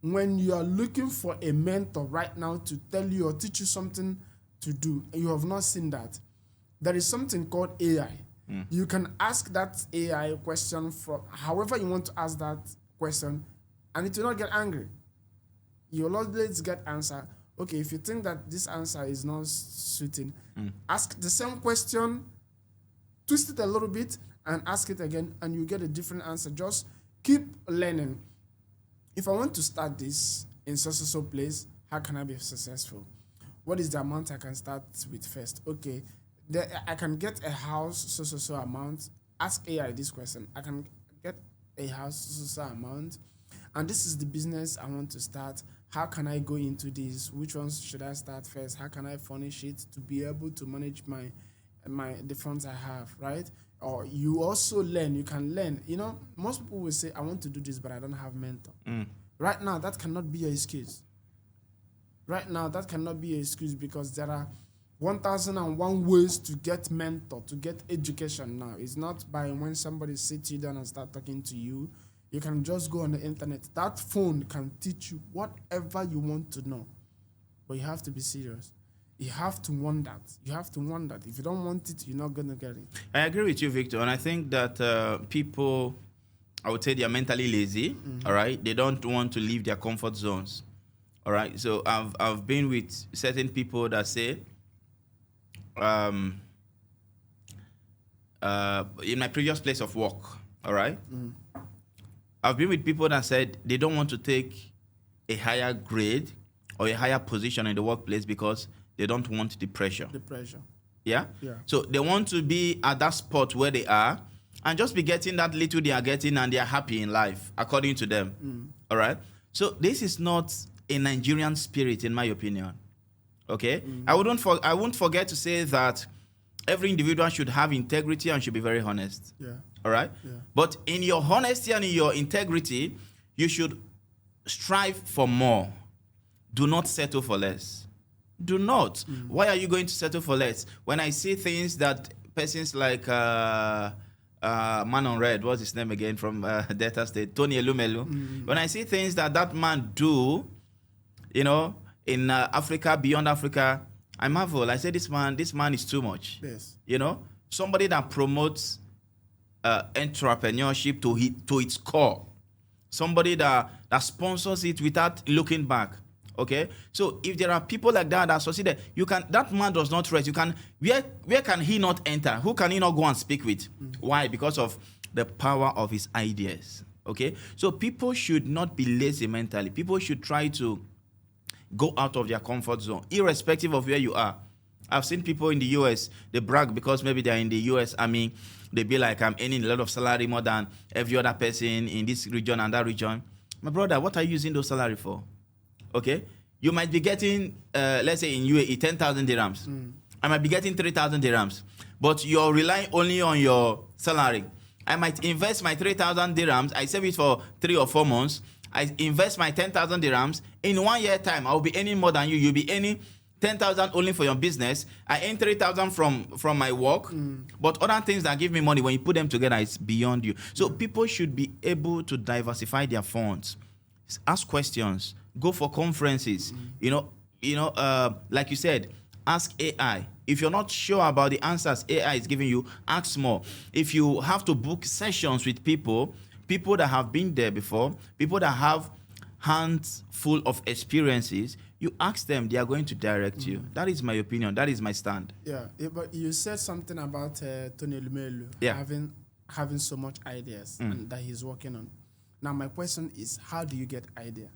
when you are looking for a mentor right now to tell you or teach you something to do, and you have not seen that, there is something called AI. You can ask that AI question from however you want to ask that question, and it will not get angry. You'll always get answer. Okay, if you think that this answer is not suiting, ask the same question, twist it a little bit, and ask it again, and you get a different answer. Just keep learning. If I want to start this in so place, how can I be successful? What is the amount I can start with first? Okay, I can get a house so amount. Ask AI this question. I can get a house so amount, and this is the business I want to start. How can I go into this? Which ones should I start first? How can I furnish it to be able to manage the funds I have, right? Or you also learn. You can learn. Most people will say, I want to do this, but I don't have mentor. Right now, that cannot be your excuse. Right now, that cannot be an excuse because there are 1,001 ways to get mentor, to get education now. It's not by when somebody sits you down and start talking to you. You can just go on the internet. That phone can teach you whatever you want to know. But you have to be serious. You have to want that. You have to want that. If you don't want it, you're not going to get it. I agree with you, Victor. And I think that people, I would say they are mentally lazy, all right? They don't want to leave their comfort zones, all right? So I've been with certain people that say, in my previous place of work, all right? I've been with people that said they don't want to take a higher grade or a higher position in the workplace because they don't want the pressure. The pressure. Yeah? Yeah. So they want to be at that spot where they are and just be getting that little they are getting and they are happy in life, according to them. All right? So this is not a Nigerian spirit, in my opinion. Okay? I won't forget to say that every individual should have integrity and should be very honest. Yeah. All right? Yeah. But in your honesty and in your integrity, you should strive for more. Do not settle for less. Do not. Why are you going to settle for less? When I see things that persons like Man on Red, what's his name again from Delta State, Tony Elumelu, when I see things that man do, in Africa, beyond Africa, I marvel. I say, this man is too much. Yes. Somebody that promotes entrepreneurship to its core. Somebody that sponsors it without looking back. Okay? So if there are people like that succeeded, that man does not rest. Where can he not enter? Who can he not go and speak with? Why? Because of the power of his ideas. Okay? So people should not be lazy mentally. People should try to go out of their comfort zone, irrespective of where you are. I've seen people in the US, they brag because maybe they're in the US Army. They be like, I'm earning a lot of salary more than every other person in this region and that region. My brother, what are you using those salary for? Okay? You might be getting, let's say in UAE, 10,000 dirhams. I might be getting 3,000 dirhams. But you're relying only on your salary. I might invest my 3,000 dirhams. I save it for 3 or 4 months. I invest my 10,000 dirhams. In 1 year time, I'll be earning more than you. You'll be earning 10,000 only for your business. I earn 3,000 from my work. But other things that give me money, when you put them together, it's beyond you. So people should be able to diversify their funds. Ask questions. Go for conferences. Like you said, ask AI. If you're not sure about the answers AI is giving you, ask more. If you have to book sessions with people that have been there before, people that have hands full of experiences, you ask them, they are going to direct you. That is my opinion. That is my stand. Yeah, but you said something about Tony Lumelu having so much ideas and that he's working on. Now, my question is, how do you get idea?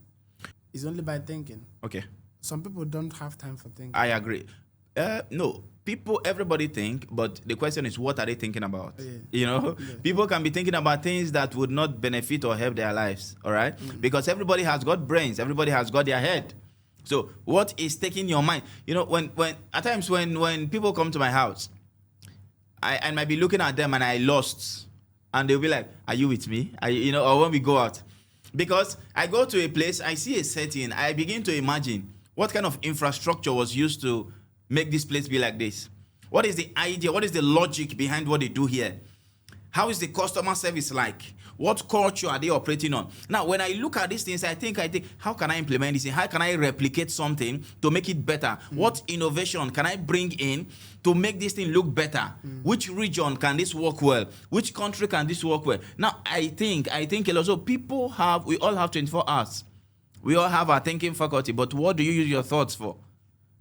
It's only by thinking. Okay. Some people don't have time for thinking. I agree. No, everybody think, but the question is, what are they thinking about? Yeah. People can be thinking about things that would not benefit or help their lives, all right? Because everybody has got brains. Everybody has got their head. So what is taking your mind? When at times when people come to my house, I might be looking at them and I lost. And they'll be like, are you with me? Or when we go out. Because I go to a place, I see a setting, I begin to imagine what kind of infrastructure was used to make this place be like this. What is the idea? What is the logic behind what they do here? How is the customer service like? What culture are they operating on? Now, when I look at these things, I think, how can I implement this? How can I replicate something to make it better? What innovation can I bring in to make this thing look better? Which region can this work well? Which country can this work well? Now, I think a lot of people we all have 24 hours. We all have our thinking faculty, but what do you use your thoughts for?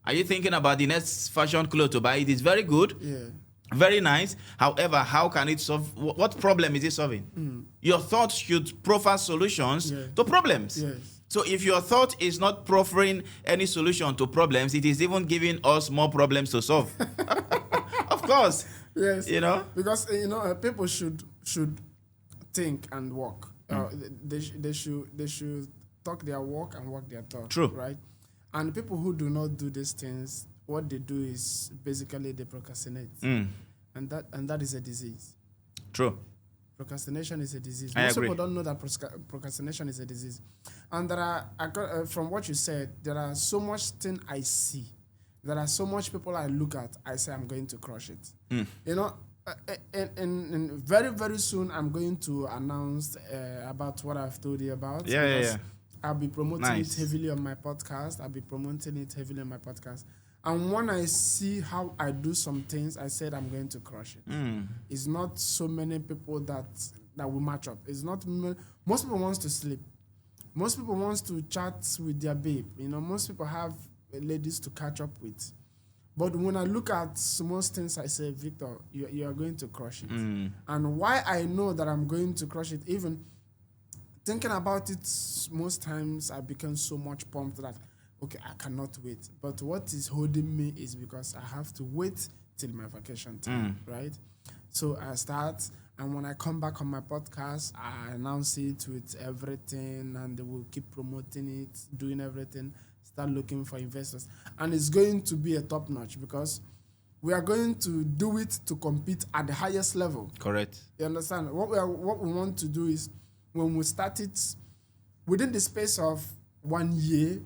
Are you thinking about the next fashion clothes to buy? It is very good. Yeah. Very nice. However, how can it solve? What problem is it solving? Your thoughts should proffer solutions to problems. Yes. So if your thought is not proffering any solution to problems, it is even giving us more problems to solve. Of course. Yes. Because people should think and walk. They should talk their walk and walk their talk. True. Right. And people who do not do these things, what they do is basically they procrastinate. And that is a disease. True. Procrastination is a disease. I Most agree. people don't know that procrastination is a disease. And from what you said, there are so much thing I see. There are so much people I look at. I say I'm going to crush it. And very, very soon I'm going to announce about what I've told you about. Yeah. I'll be promoting Nice. it heavily on my podcast. And when I see how I do some things, I said I'm going to crush it. It's not so many people that will match up. It's not most people wants to sleep. Most people wants to chat with their babe. Most people have ladies to catch up with. But when I look at most things, I say, Victor, you are going to crush it. And why I know that I'm going to crush it, even thinking about it, most times I become so much pumped that, okay, I cannot wait. But what is holding me is because I have to wait till my vacation time, right? So I start, and when I come back on my podcast, I announce it with everything, and they will keep promoting it, doing everything, start looking for investors. And it's going to be a top notch because we are going to do it to compete at the highest level. Correct. You understand? What we want to do is, when we start it, within the space of 1 year,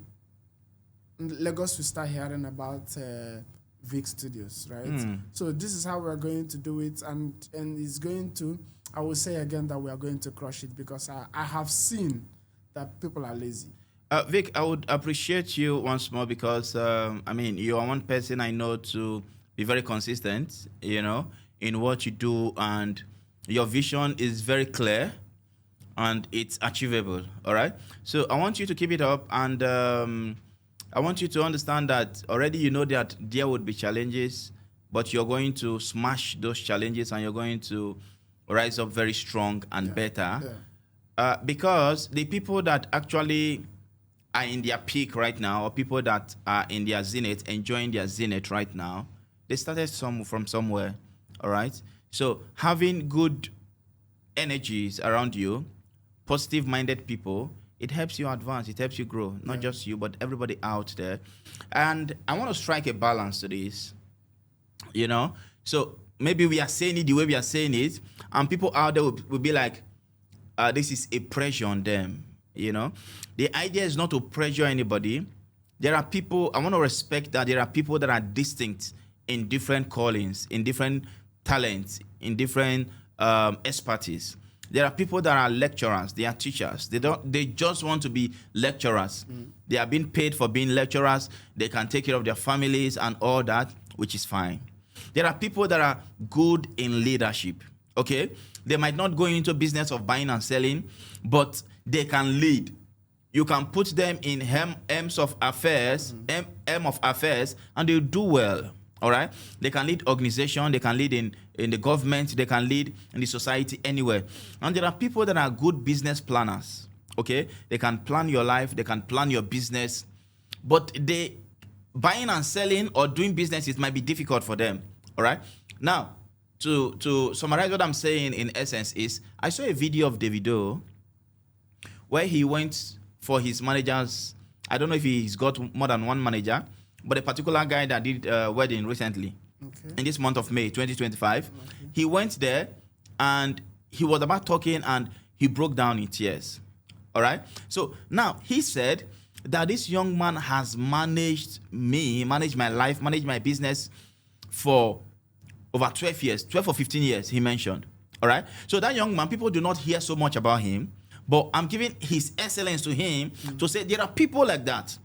Lagos will start hearing about Vic Studios, right? So this is how we're going to do it, and it's going to, I will say again that we are going to crush it because I have seen that people are lazy. Vic, I would appreciate you once more because, you are one person I know to be very consistent, in what you do, and your vision is very clear and it's achievable, all right? So I want you to keep it up, and I want you to understand that already you know that there would be challenges, but you're going to smash those challenges and you're going to rise up very strong and better. Because the people that actually are in their peak right now, or people that are in their zenith, enjoying their zenith right now, they started from somewhere, all right? So having good energies around you, positive-minded people, it helps you advance, it helps you grow, not just you, but everybody out there. And I want to strike a balance to this, So maybe we are saying it the way we are saying it, and people out there will be like, this is a pressure on them, The idea is not to pressure anybody. There are people, I want to respect that there are people that are distinct in different callings, in different talents, in different expertise. There are people that are lecturers, they are teachers. They just want to be lecturers. They are being paid for being lecturers. They can take care of their families and all that, which is fine. There are people that are good in leadership, okay? They might not go into business of buying and selling, but they can lead. You can put them in M's of affairs, M of affairs, and they'll do well. All right? They can lead organization, they can lead in the government, they can lead in the society, anywhere. And there are people that are good business planners, okay? They can plan your life, they can plan your business, but buying and selling or doing business, it might be difficult for them, all right? Now, to summarize what I'm saying in essence is, I saw a video of Davido where he went for his managers. I don't know if he's got more than one manager, but a particular guy that did a wedding recently, in this month of May 2025, he went there and he was about talking and he broke down in tears. All right? So now he said that this young man has managed my life, managed my business for over 12 years, 12 or 15 years, he mentioned. All right. So that young man, people do not hear so much about him, but I'm giving his excellence to him to say there are people like that.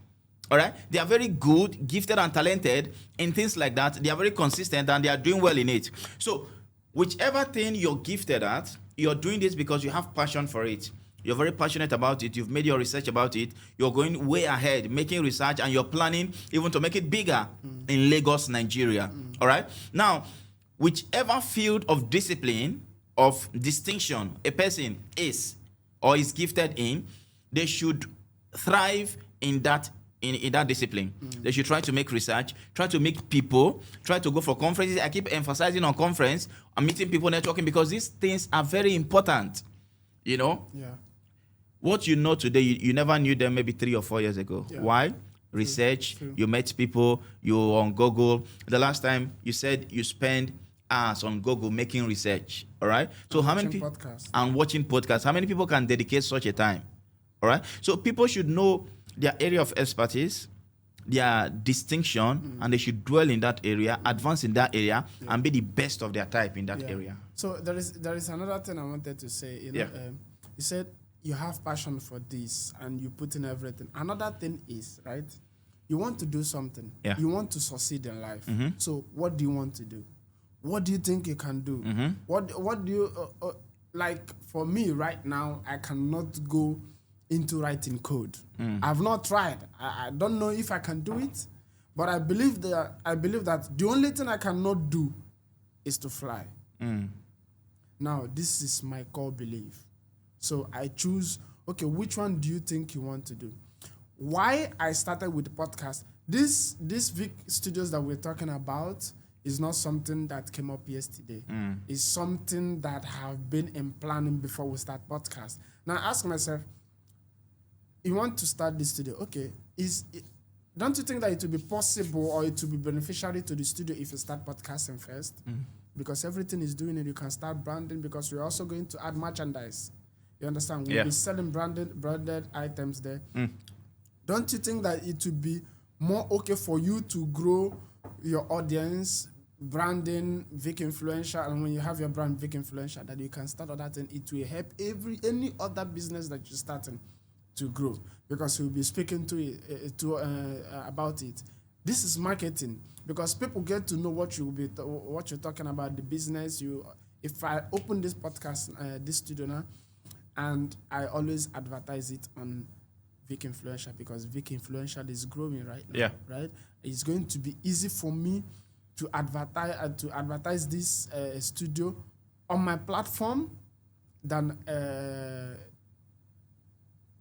All right. They are very good, gifted, and talented in things like that. They are very consistent and they are doing well in it. So whichever thing you're gifted at, you're doing this because you have passion for it. You're very passionate about it. You've made your research about it. You're going way ahead, making research, and you're planning even to make it bigger in Lagos, Nigeria. All right. Now, whichever field of discipline, of distinction a person is or is gifted in, they should thrive in that discipline. They should try to make research, try to meet people, try to go for conferences. I keep emphasizing on conference and meeting people, networking, because these things are very important. You know? Yeah. What you know today, you never knew them maybe 3 or 4 years ago. Yeah. Why? Research. True. You met people, you were on Google. The last time you said you spend hours on Google making research. All right? So how many people? And watching podcasts. How many people can dedicate such a time? All right? So people should know their area of expertise, their distinction, and they should dwell in that area, advance in that area, and be the best of their type in that area. So there is another thing I wanted to say. You said you have passion for this and you put in everything. Another thing is, right, you want to do something. Yeah. You want to succeed in life. So what do you want to do? What do you think you can do? What do you, like for me right now, I cannot go into writing code. I've not tried. I don't know if I can do it, but I believe that the only thing I cannot do is to fly. Now, this is my core belief. So I choose, okay, which one do you think you want to do? Why I started with the podcast, this Vic Studios that we're talking about is not something that came up yesterday. It's something that have been in planning before we start podcast. Now I ask myself, you want to start this studio, okay, don't you think that it will be possible or it will be beneficial to the studio if you start podcasting first? Because everything is doing it, you can start branding, because we're also going to add merchandise. You understand? We'll be selling branded items there. Don't you think that it would be more okay for you to grow your audience, branding Vicinfluential, and when you have your brand Vicinfluential, that you can start other things? It will help any other business that you're starting to grow, because we'll be speaking about it. This is marketing, because people get to know what you're talking about, the business. If I open this podcast, this studio now, and I always advertise it on Vicinfluential, because Vicinfluential is growing right now. Yeah. Right. It's going to be easy for me to advertise this studio on my platform than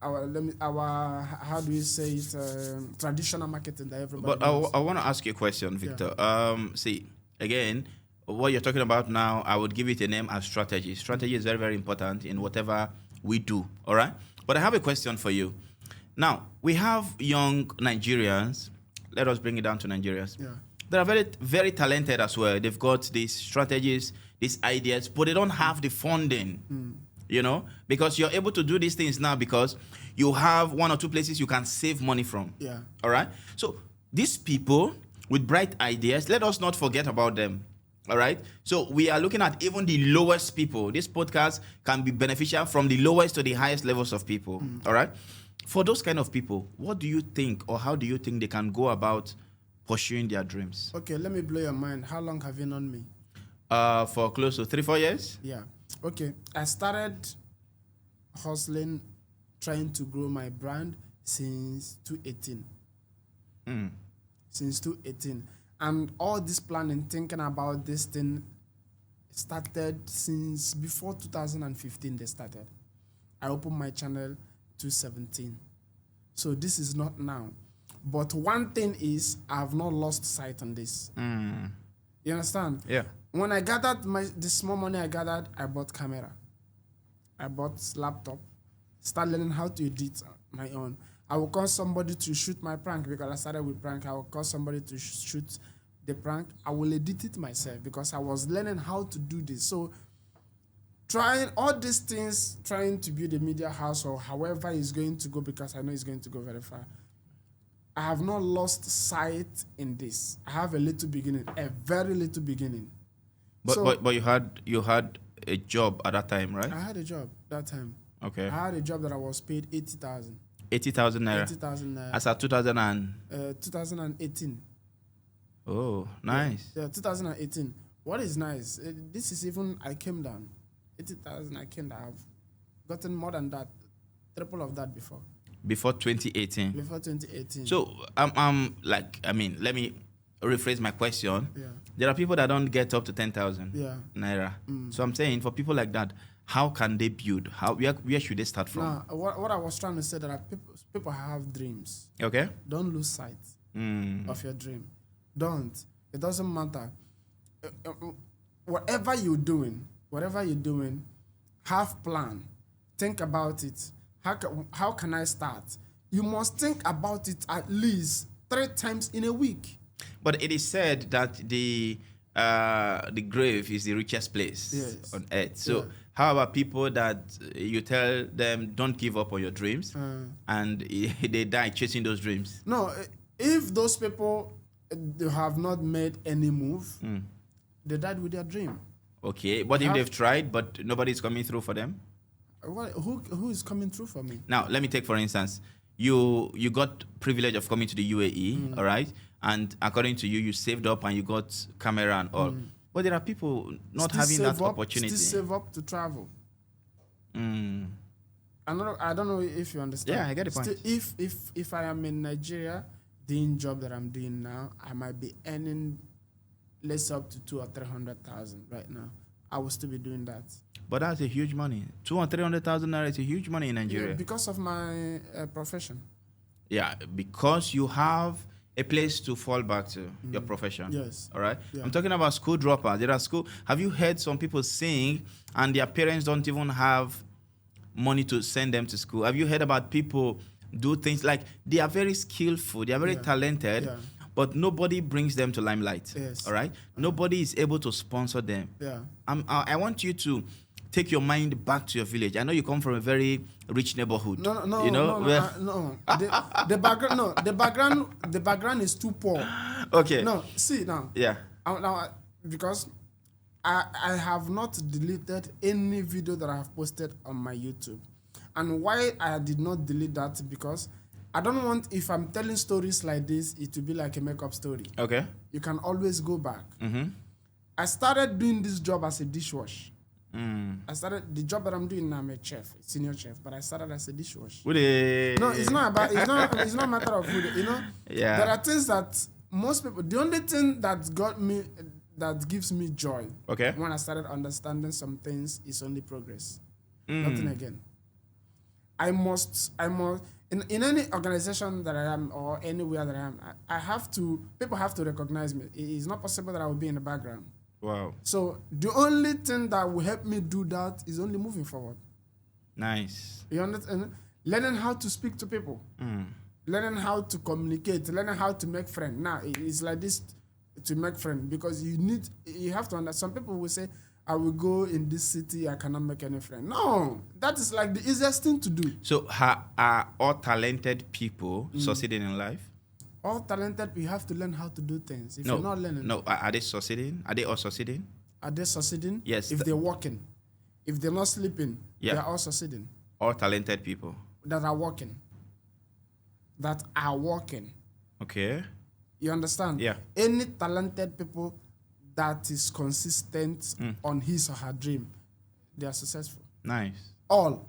our how do you say it, traditional marketing that everybody. But I want to ask you a question, Victor. See, again, what you're talking about now, I would give it a name as strategy. Strategy is very, very important in whatever we do. All right. But I have a question for you. Now, we have young Nigerians. Let us bring it down to Nigerians. Yeah. They are very, very talented as well. They've got these strategies, these ideas, but they don't have the funding. You know, because you're able to do these things now because you have 1 or 2 places you can save money from. Yeah. All right. So these people with bright ideas, let us not forget about them. All right. So we are looking at even the lowest people. This podcast can be beneficial from the lowest to the highest levels of people. All right. For those kind of people, what do you think, or how do you think they can go about pursuing their dreams? Okay, let me blow your mind. How long have you known me? For close to 3-4 years. Yeah. Okay. I started hustling, trying to grow my brand since 2018. Since 2018. And all this planning, thinking about this thing, started since before 2015 they started. I opened my channel 2017. So this is not now. But one thing is, I have not lost sight on this. You understand? Yeah. When I gathered the small money I gathered, I bought camera. I bought laptop. Started learning how to edit my own. I will call somebody to shoot my prank, because I started with prank. I will call somebody to shoot the prank. I will edit it myself because I was learning how to do this. So trying all these things, trying to build a media house or however it's going to go, because I know it's going to go very far. I have not lost sight in this. I have a little beginning, a very little beginning. But you had a job at that time, right? I had a job that time. Okay. I had a job that I was paid 80,000. 80,000 naira. 80,000 naira. As at 2018. Oh, nice. Yeah, 2018. What is nice? This is even I came down. 80,000. I came down. I've gotten more than that, triple of that before. Before 2018. Before 2018. So let me rephrase my question. Yeah. There are people that don't get up to 10,000 naira. Mm. So I'm saying for people like that, how can they build? Where should they start from? Now, what I was trying to say that people have dreams. Okay. Don't lose sight of your dream. Don't. It doesn't matter. Whatever you're doing, have plan. Think about it. How can I start? You must think about it at least 3 times in a week. But it is said that the grave is the richest place on earth. So how about people that you tell them don't give up on your dreams and they die chasing those dreams? No, if those people they have not made any move, they died with their dream. Okay, but if they've tried but nobody's coming through for them? Who is coming through for me? Now, let me take for instance, you got privilege of coming to the UAE, all right? And according to you, you saved up and you got camera and all. But there are people not having that opportunity. Still save up to travel. I don't know if you understand. Yeah, I get the point. If I am in Nigeria doing job that I'm doing now, I might be earning less up to 200,000 or 300,000 right now. I will still be doing that. But that's a huge money. 200,000 or 300,000 naira is a huge money in Nigeria. Yeah, because of my profession. Yeah, because you have a place to fall back to, your profession. Yes. All right? Yeah. I'm talking about school droppers. Have you heard some people sing and their parents don't even have money to send them to school? Have you heard about people do things like they are very skillful, they are very talented, but nobody brings them to limelight. Yes. All right? Nobody is able to sponsor them. Yeah. I want you to take your mind back to your village. I know you come from a very rich neighborhood. No. No. The background is too poor. Okay. No, see now. Yeah. Now, because I have not deleted any video that I have posted on my YouTube. And why I did not delete that, because I don't want, if I'm telling stories like this, it to be like a makeup story. Okay. You can always go back. Mm-hmm. I started doing this job as a dishwasher. I started the job that I'm doing now. I'm a chef, a senior chef, but I started as a dishwasher. No, it's not about. It's not a matter of food. You know. Yeah. There are things that most people. The only thing that gives me joy. Okay. When I started understanding some things is only progress. Nothing again. I must. In any organization that I am or anywhere that I am, people have to recognize me. It's not possible that I will be in the background. Wow. So the only thing that will help me do that is only moving forward. Nice. You understand? Learning how to speak to people. Learning how to communicate. Learning how to make friends. Now, it's like this to make friends, because you have to understand. Some people will say, I will go in this city, I cannot make any friend. No, that is like the easiest thing to do. So are all talented people succeeding in life? All talented, we have to learn how to do things. If you're not learning. No, are they succeeding? Are they all succeeding? Are they succeeding? Yes. If they're working. If they're not sleeping, Yeah. they're all succeeding. All talented people. That are working. Okay. You understand? Yeah. Any talented people that is consistent on his or her dream, they are successful. Nice. All.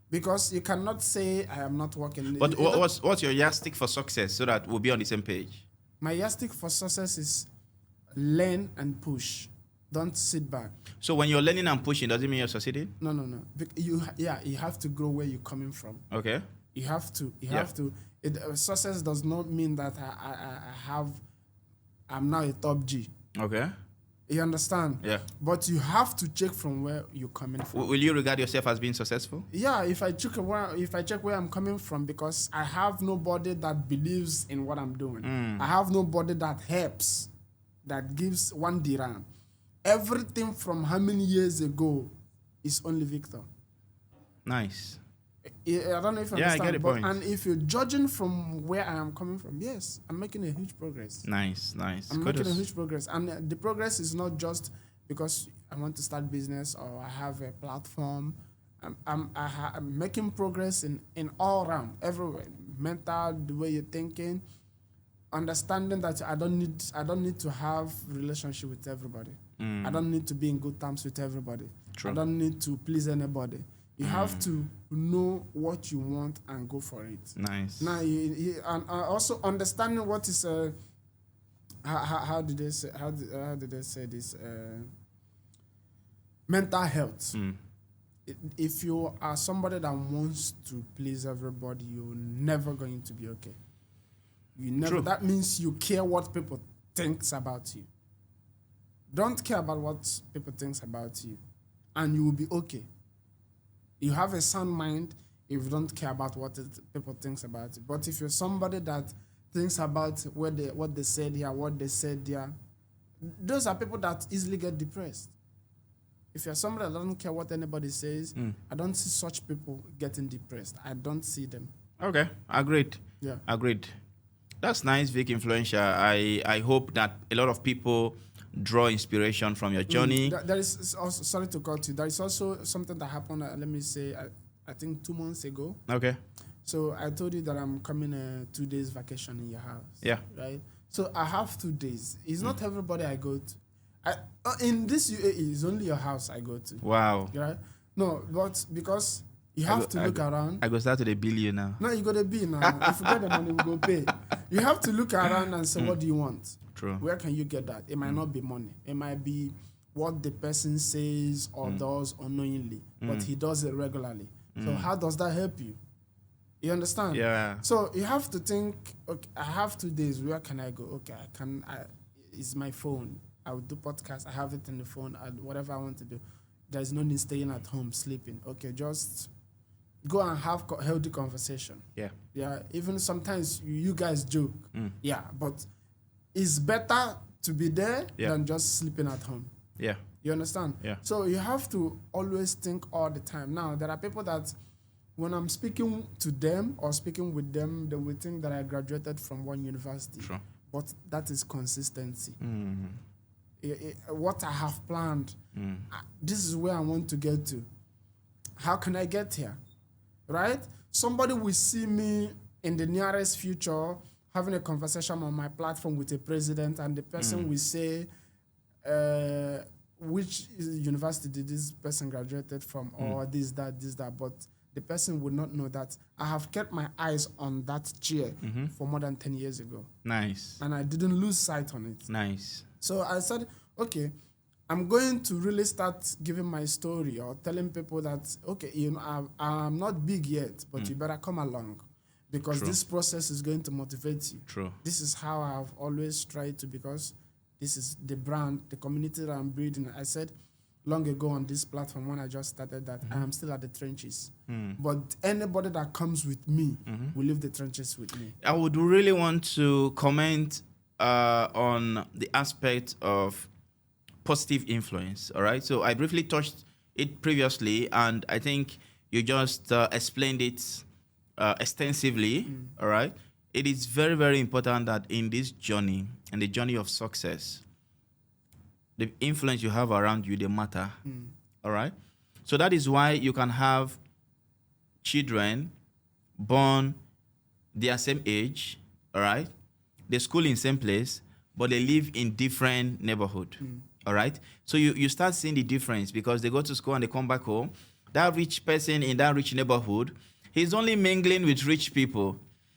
Because you cannot say, I am not working. But what's your yardstick for success so that we'll be on the same page? My yardstick for success is learn and push. Don't sit back. So when you're learning and pushing, does it mean you're succeeding? No. You have to grow where you're coming from. Okay. You have to. Success does not mean that I'm now a top G. Okay. You understand? Yeah. But you have to check from where you're coming from. Will you regard yourself as being successful? Yeah, if I check where I'm coming from, because I have nobody that believes in what I'm doing. I have nobody that helps, that gives 1 dirham. Everything from how many years ago is only Victor. Nice. I don't know if you understand. Yeah, I get the point. And if you're judging from where I am coming from, yes, I'm making a huge progress. Nice. I'm making a huge progress. And the progress is not just because I want to start business, or I have a platform. I'm making progress in all round, everywhere. Mental, the way you're thinking, understanding that I don't need to have relationship with everybody. I don't need to be in good terms with everybody. True. I don't need to please anybody. You have to know what you want and go for it. Nice. Now, and also understanding what is how did they say this? Mental health. If you are somebody that wants to please everybody, you're never going to be okay. You never. True. That means you care what people thinks about you. Don't care about what people thinks about you, and you will be okay. You have a sound mind if you don't care about what people thinks about you. But if you're somebody that thinks about what they said here, what they said there, those are people that easily get depressed. If you're somebody that doesn't care what anybody says, I don't see such people getting depressed. I don't see them. Okay, agreed. Yeah. Agreed. That's nice, Vicinfluential. I hope that a lot of people draw inspiration from your journey. There is also, sorry to cut you. There is also something that happened. Let me say, I think 2 months ago. Okay. So I told you that I'm coming 2 days vacation in your house. Yeah. Right. So I have 2 days. It's not everybody I go to. In this UAE, it's only your house I go to. Wow. Right. No, but because you have to look around. I go start to the billion now. No, you got to be now. If you get the money, we go pay. You have to look around and say, what do you want? True. Where can you get that? It might not be money. It might be what the person says or does unknowingly, but he does it regularly. So how does that help you? You understand? Yeah. So you have to think, okay, I have 2 days. Where can I go? Okay, it's my phone. I will do podcast. I have it in the phone. Whatever I want to do. There's no need staying at home sleeping. Okay, just go and have healthy conversation. Yeah. Yeah. Even sometimes you guys joke. Yeah, but it's better to be there than just sleeping at home. Yeah. You understand? Yeah. So you have to always think all the time. Now, there are people that when I'm speaking to them or speaking with them, they will think that I graduated from one university. True. But that is consistency. What I have planned, this is where I want to get to. How can I get here? Right? Somebody will see me in the nearest future having a conversation on my platform with a president, and the person will say, which university did this person graduated from, or this, that. But the person would not know that I have kept my eyes on that chair for more than 10 years ago. Nice. And I didn't lose sight on it. Nice. So I said, okay, I'm going to really start giving my story or telling people that, okay, I'm not big yet, but you better come along because this process is going to motivate you. True. This is how I've always tried to, because this is the brand, the community that I'm building. I said long ago on this platform when I just started that I am still at the trenches. But anybody that comes with me will leave the trenches with me. I would really want to comment on the aspect of positive influence, all right? So I briefly touched it previously, and I think you just explained it extensively, all right? It is very, very important that in this journey, and the journey of success, the influence you have around you, they matter, all right? So that is why you can have children born their same age, all right? They school in same place, but they live in different neighborhood. All right. So you start seeing the difference because they go to school and they come back home. That rich person in that rich neighborhood, he's only mingling with rich people.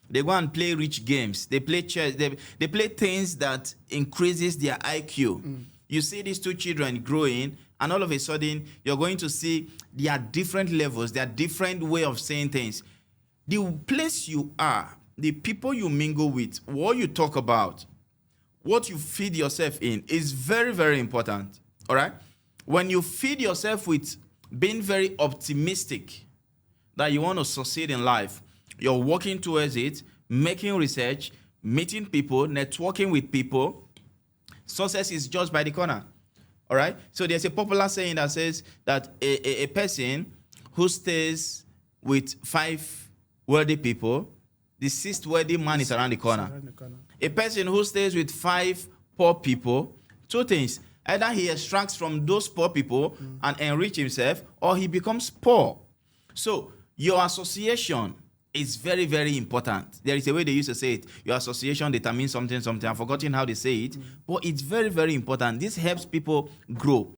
They go and play rich games. They play chess. They play things that increases their IQ. You see these two children growing, and all of a sudden you're going to see their different levels, their different way of saying things. The place you are, the people you mingle with, what you talk about, what you feed yourself in is very, very important, all right? When you feed yourself with being very optimistic that you want to succeed in life, you're working towards it, making research, meeting people, networking with people, success is just by the corner, all right? So there's a popular saying that says that a person who stays with 5 wealthy people, the 6th wealthy man is around the corner. A person who stays with 5 poor people, 2 things. Either he extracts from those poor people and enrich himself, or he becomes poor. So your association is very, very important. There is a way they used to say it. Your association determines something. I've forgotten how they say it. But it's very, very important. This helps people grow.